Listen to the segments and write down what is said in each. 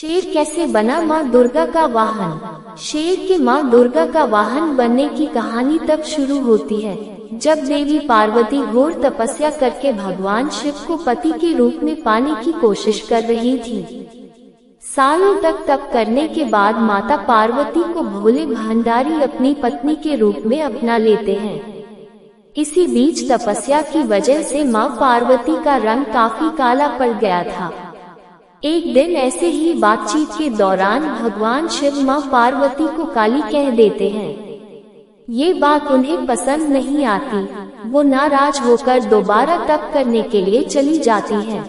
शेर कैसे बना माँ दुर्गा का वाहन। शेर के माँ दुर्गा का वाहन बनने की कहानी तब शुरू होती है जब देवी पार्वती घोर तपस्या करके भगवान शिव को पति के रूप में पाने की कोशिश कर रही थी। सालों तक तप करने के बाद माता पार्वती को भोले भंडारी अपनी पत्नी के रूप में अपना लेते हैं। इसी बीच तपस्या की वजह से माँ पार्वती का रंग काफी काला पड़ गया था। एक दिन ऐसे ही बातचीत के दौरान भगवान शिव माँ पार्वती को काली कह देते हैं। ये बात उन्हें पसंद नहीं आती। वो नाराज होकर दोबारा तप करने के लिए चली जाती हैं।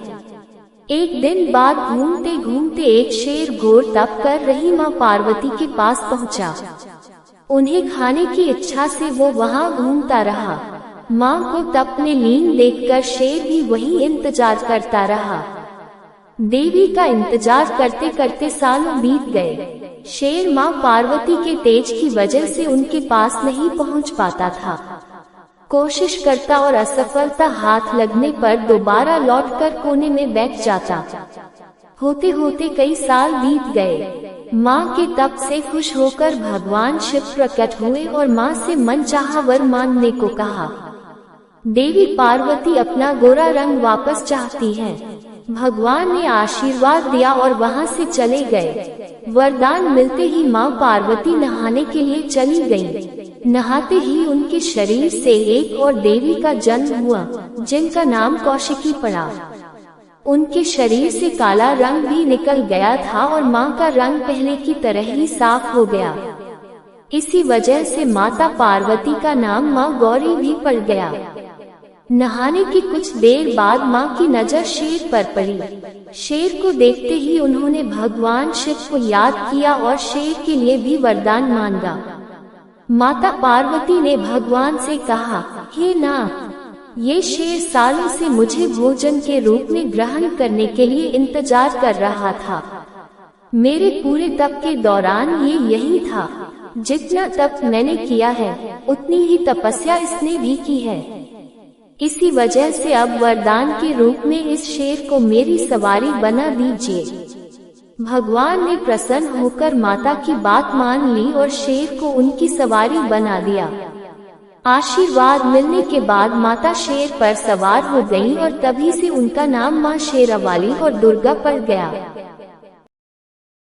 एक दिन बाद घूमते घूमते एक शेर घोर तप कर रही माँ पार्वती के पास पहुँचा। उन्हें खाने की इच्छा से वो वहाँ घूमता रहा। माँ को तप में लीन देखकर शेर भी वहीं इंतजार करता रहा। देवी का इंतजार करते करते सालों बीत गए। शेर माँ पार्वती के तेज की वजह से उनके पास नहीं पहुँच पाता था। कोशिश करता और असफलता हाथ लगने पर दोबारा लौटकर कोने में बैठ जाता। होते होते कई साल बीत गए। माँ के तप से खुश होकर भगवान शिव प्रकट हुए और माँ से मनचाहा वर मांगने को कहा। देवी पार्वती अपना गोरा रंग वापस चाहती हैं। भगवान ने आशीर्वाद दिया और वहां से चले गए। वरदान मिलते ही माँ पार्वती नहाने के लिए चली गईं। नहाते ही उनके शरीर से एक और देवी का जन्म हुआ जिनका नाम कौशिकी पड़ा। उनके शरीर से काला रंग भी निकल गया था और माँ का रंग पहले की तरह ही साफ हो गया। इसी वजह से माता पार्वती का नाम माँ गौरी भी पड़ गया। नहाने की कुछ देर बाद माँ की नजर शेर पर पड़ी। शेर को देखते ही उन्होंने भगवान शिव को याद किया और शेर के लिए भी वरदान मांगा। माता पार्वती ने भगवान से कहा, हे नाथ, ये शेर सालों से मुझे भोजन के रूप में ग्रहण करने के लिए इंतजार कर रहा था। मेरे पूरे तप के दौरान ये यही था। जितना तप मैंने किया है उतनी ही तपस्या इसने भी की है। इसी वजह से अब वरदान के रूप में इस शेर को मेरी सवारी बना दीजिए। भगवान ने प्रसन्न होकर माता की बात मान ली और शेर को उनकी सवारी बना दिया। आशीर्वाद मिलने के बाद माता शेर पर सवार हो गईं और तभी से उनका नाम माँ शेरावाली और दुर्गा पड़ गया।